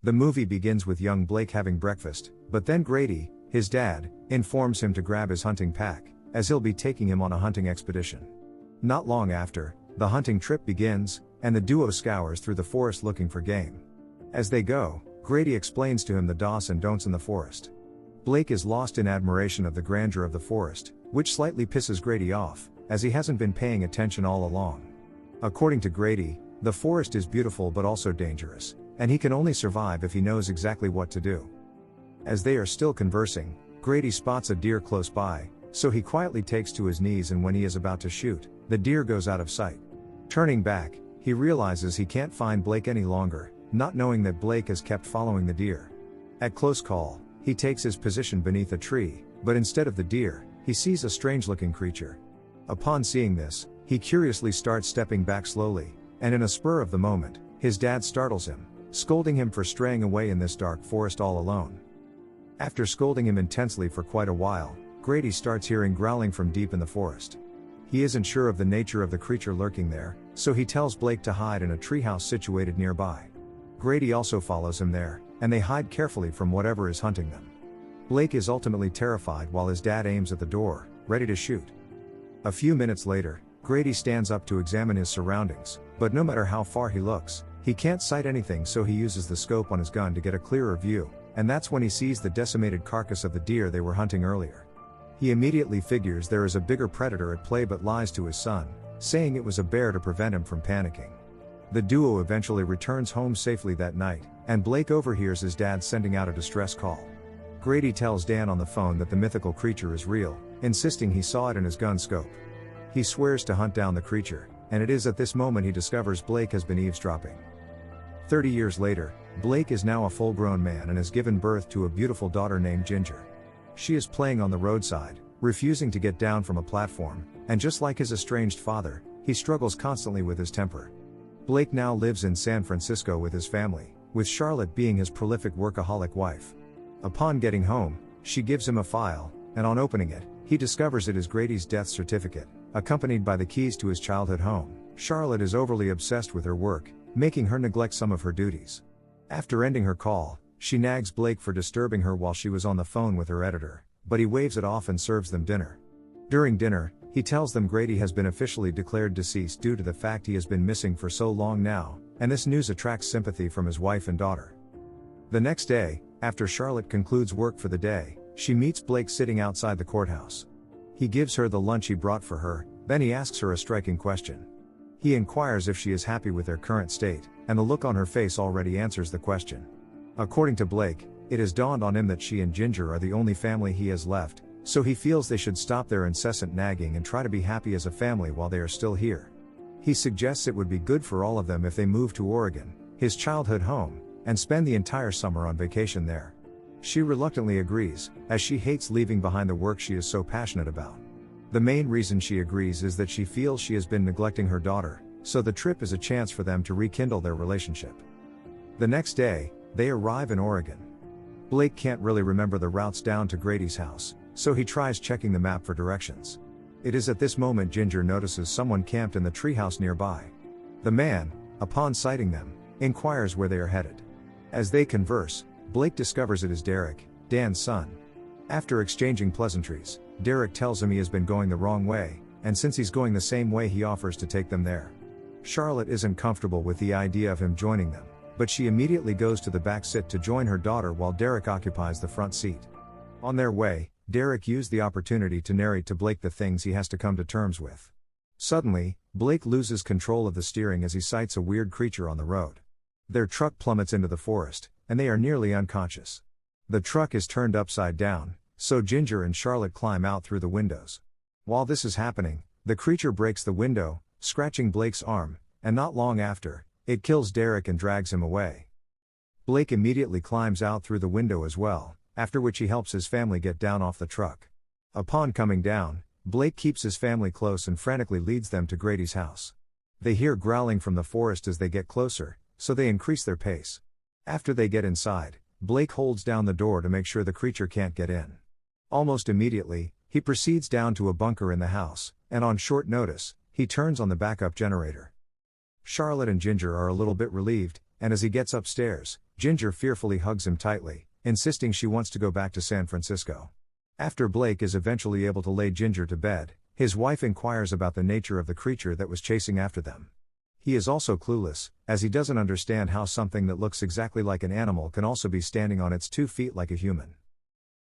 The movie begins with young Blake having breakfast, but then Grady, his dad, informs him to grab his hunting pack, as he'll be taking him on a hunting expedition. Not long after, the hunting trip begins, and the duo scours through the forest looking for game. As they go, Grady explains to him the do's and don'ts in the forest. Blake is lost in admiration of the grandeur of the forest, which slightly pisses Grady off, as he hasn't been paying attention all along. According to Grady, the forest is beautiful but also dangerous, and he can only survive if he knows exactly what to do. As they are still conversing, Grady spots a deer close by, so he quietly takes to his knees, and when he is about to shoot, the deer goes out of sight. Turning back, he realizes he can't find Blake any longer, not knowing that Blake has kept following the deer. At close call, he takes his position beneath a tree, but instead of the deer, he sees a strange-looking creature. Upon seeing this, he curiously starts stepping back slowly, and in a spur of the moment, his dad startles him, scolding him for straying away in this dark forest all alone. After scolding him intensely for quite a while, Grady starts hearing growling from deep in the forest. He isn't sure of the nature of the creature lurking there, so he tells Blake to hide in a treehouse situated nearby. Grady also follows him there, and they hide carefully from whatever is hunting them. Blake is ultimately terrified while his dad aims at the door, ready to shoot. A few minutes later, Grady stands up to examine his surroundings, but no matter how far he looks, he can't sight anything, so he uses the scope on his gun to get a clearer view, and that's when he sees the decimated carcass of the deer they were hunting earlier. He immediately figures there is a bigger predator at play, but lies to his son, saying it was a bear to prevent him from panicking. The duo eventually returns home safely that night, and Blake overhears his dad sending out a distress call. Grady tells Dan on the phone that the mythical creature is real, insisting he saw it in his gun scope. He swears to hunt down the creature, and it is at this moment he discovers Blake has been eavesdropping. 30 years later, Blake is now a full-grown man and has given birth to a beautiful daughter named Ginger. She is playing on the roadside, refusing to get down from a platform, and just like his estranged father, he struggles constantly with his temper. Blake now lives in San Francisco with his family, with Charlotte being his prolific workaholic wife. Upon getting home, she gives him a file, and on opening it, he discovers it is Grady's death certificate, accompanied by the keys to his childhood home. Charlotte is overly obsessed with her work, making her neglect some of her duties. After ending her call, she nags Blake for disturbing her while she was on the phone with her editor, but he waves it off and serves them dinner. During dinner, he tells them Grady has been officially declared deceased due to the fact he has been missing for so long now, and this news attracts sympathy from his wife and daughter. The next day, after Charlotte concludes work for the day, she meets Blake sitting outside the courthouse. He gives her the lunch he brought for her, then he asks her a striking question. He inquires if she is happy with their current state, and the look on her face already answers the question. According to Blake, it has dawned on him that she and Ginger are the only family he has left, so he feels they should stop their incessant nagging and try to be happy as a family while they are still here. He suggests it would be good for all of them if they move to Oregon, his childhood home, and spend the entire summer on vacation there. She reluctantly agrees, as she hates leaving behind the work she is so passionate about. The main reason she agrees is that she feels she has been neglecting her daughter, so the trip is a chance for them to rekindle their relationship. The next day, they arrive in Oregon. Blake can't really remember the routes down to Grady's house, so he tries checking the map for directions. It is at this moment Ginger notices someone camped in the treehouse nearby. The man, upon sighting them, inquires where they are headed. As they converse, Blake discovers it is Derek, Dan's son. After exchanging pleasantries, Derek tells him he has been going the wrong way, and since he's going the same way he offers to take them there. Charlotte isn't comfortable with the idea of him joining them, but she immediately goes to the back seat to join her daughter while Derek occupies the front seat. On their way, Derek used the opportunity to narrate to Blake the things he has to come to terms with. Suddenly, Blake loses control of the steering as he sights a weird creature on the road. Their truck plummets into the forest, and they are nearly unconscious. The truck is turned upside down, so Ginger and Charlotte climb out through the windows. While this is happening, the creature breaks the window, scratching Blake's arm, and not long after, it kills Derek and drags him away. Blake immediately climbs out through the window as well, after which he helps his family get down off the truck. Upon coming down, Blake keeps his family close and frantically leads them to Grady's house. They hear growling from the forest as they get closer, so they increase their pace. After they get inside, Blake holds down the door to make sure the creature can't get in. Almost immediately, he proceeds down to a bunker in the house, and on short notice, he turns on the backup generator. Charlotte and Ginger are a little bit relieved, and as he gets upstairs, Ginger fearfully hugs him tightly, insisting she wants to go back to San Francisco. After Blake is eventually able to lay Ginger to bed, his wife inquires about the nature of the creature that was chasing after them. He is also clueless, as he doesn't understand how something that looks exactly like an animal can also be standing on its 2 feet like a human.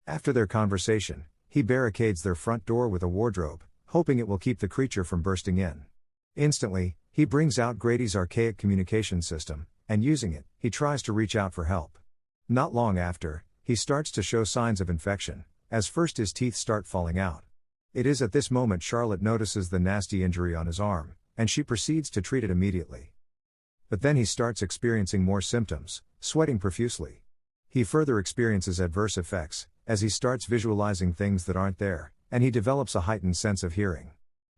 After their conversation, he barricades their front door with a wardrobe, hoping it will keep the creature from bursting in. Instantly, he brings out Grady's archaic communication system, and using it, he tries to reach out for help. Not long after, he starts to show signs of infection, as first his teeth start falling out. It is at this moment Charlotte notices the nasty injury on his arm, and she proceeds to treat it immediately. But then he starts experiencing more symptoms, sweating profusely. He further experiences adverse effects, as he starts visualizing things that aren't there, and he develops a heightened sense of hearing.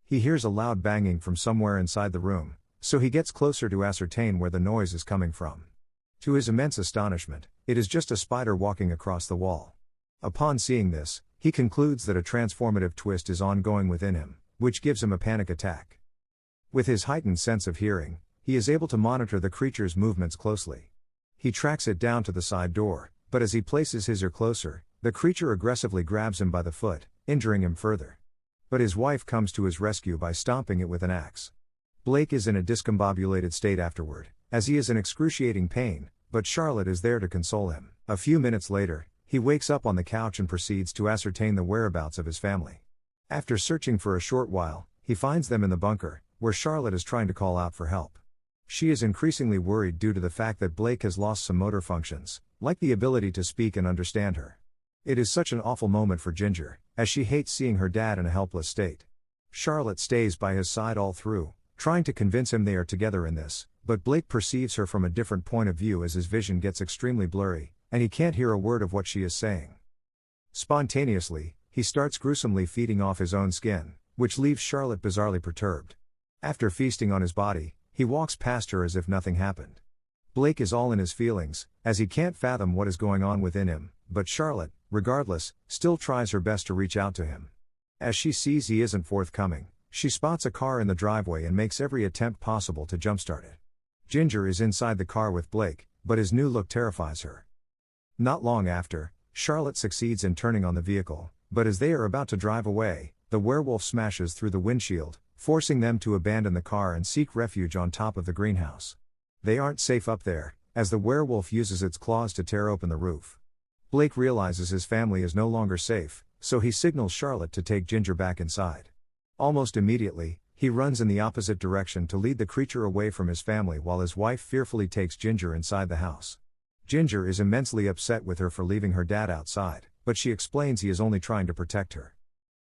He hears a loud banging from somewhere inside the room, so he gets closer to ascertain where the noise is coming from. To his immense astonishment, it is just a spider walking across the wall. Upon seeing this, he concludes that a transformative twist is ongoing within him, which gives him a panic attack. With his heightened sense of hearing, he is able to monitor the creature's movements closely. He tracks it down to the side door, but as he places his ear closer, the creature aggressively grabs him by the foot, injuring him further. But his wife comes to his rescue by stomping it with an axe. Blake is in a discombobulated state afterward, as he is in excruciating pain, but Charlotte is there to console him. A few minutes later, he wakes up on the couch and proceeds to ascertain the whereabouts of his family. After searching for a short while, he finds them in the bunker, where Charlotte is trying to call out for help. She is increasingly worried due to the fact that Blake has lost some motor functions, like the ability to speak and understand her. It is such an awful moment for Ginger, as she hates seeing her dad in a helpless state. Charlotte stays by his side all through, trying to convince him they are together in this, but Blake perceives her from a different point of view as his vision gets extremely blurry, and he can't hear a word of what she is saying. Spontaneously, he starts gruesomely feeding off his own skin, which leaves Charlotte bizarrely perturbed. After feasting on his body, he walks past her as if nothing happened. Blake is all in his feelings, as he can't fathom what is going on within him, but Charlotte, regardless, still tries her best to reach out to him. As she sees he isn't forthcoming, she spots a car in the driveway and makes every attempt possible to jumpstart it. Ginger is inside the car with Blake, but his new look terrifies her. Not long after, Charlotte succeeds in turning on the vehicle, but as they are about to drive away, the werewolf smashes through the windshield, forcing them to abandon the car and seek refuge on top of the greenhouse. They aren't safe up there, as the werewolf uses its claws to tear open the roof. Blake realizes his family is no longer safe, so he signals Charlotte to take Ginger back inside. Almost immediately, he runs in the opposite direction to lead the creature away from his family while his wife fearfully takes Ginger inside the house. Ginger is immensely upset with her for leaving her dad outside, but she explains he is only trying to protect her.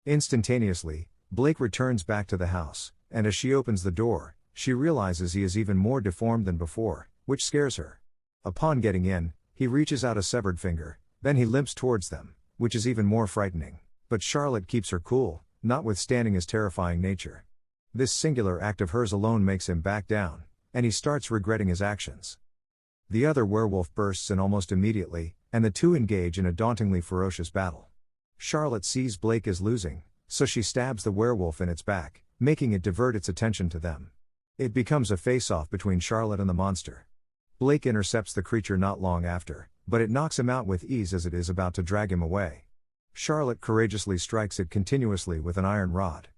Instantaneously, Blake returns back to the house, and as she opens the door, she realizes he is even more deformed than before, which scares her. Upon getting in, he reaches out a severed finger, then he limps towards them, which is even more frightening. But Charlotte keeps her cool, notwithstanding his terrifying nature. This singular act of hers alone makes him back down, and he starts regretting his actions. The other werewolf bursts in almost immediately, and the two engage in a dauntingly ferocious battle. Charlotte sees Blake is losing, so she stabs the werewolf in its back, making it divert its attention to them. It becomes a face-off between Charlotte and the monster. Blake intercepts the creature not long after, but it knocks him out with ease as it is about to drag him away. Charlotte courageously strikes it continuously with an iron rod.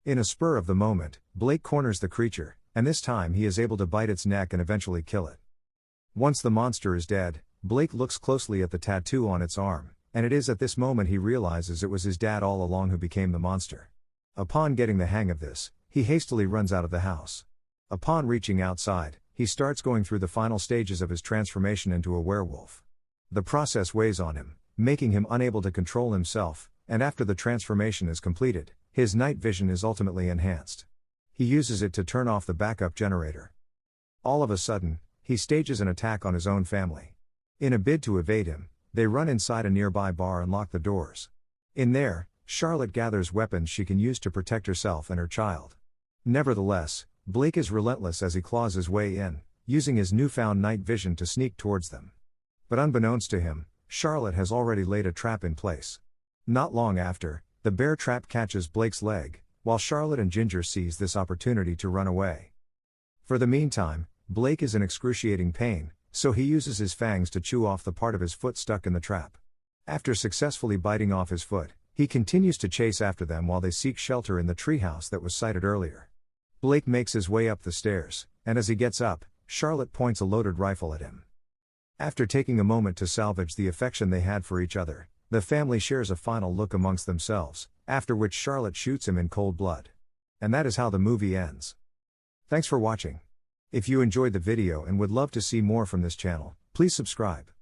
In a spur of the moment, Blake corners the creature, and this time he is able to bite its neck and eventually kill it. Once the monster is dead, Blake looks closely at the tattoo on its arm, and it is at this moment he realizes it was his dad all along who became the monster. Upon getting the hang of this, he hastily runs out of the house. Upon reaching outside, he starts going through the final stages of his transformation into a werewolf. The process weighs on him, making him unable to control himself, and after the transformation is completed, his night vision is ultimately enhanced. He uses it to turn off the backup generator. All of a sudden, he stages an attack on his own family. In a bid to evade him, they run inside a nearby bar and lock the doors. In there, Charlotte gathers weapons she can use to protect herself and her child. Nevertheless, Blake is relentless as he claws his way in, using his newfound night vision to sneak towards them. But unbeknownst to him, Charlotte has already laid a trap in place. Not long after, the bear trap catches Blake's leg, while Charlotte and Ginger seize this opportunity to run away. For the meantime, Blake is in excruciating pain, so he uses his fangs to chew off the part of his foot stuck in the trap. After successfully biting off his foot, he continues to chase after them while they seek shelter in the treehouse that was sighted earlier. Blake makes his way up the stairs, and as he gets up, Charlotte points a loaded rifle at him. After taking a moment to salvage the affection they had for each other, the family shares a final look amongst themselves, after which Charlotte shoots him in cold blood. And that is how the movie ends. Thanks for watching. If you enjoyed the video and would love to see more from this channel, please subscribe.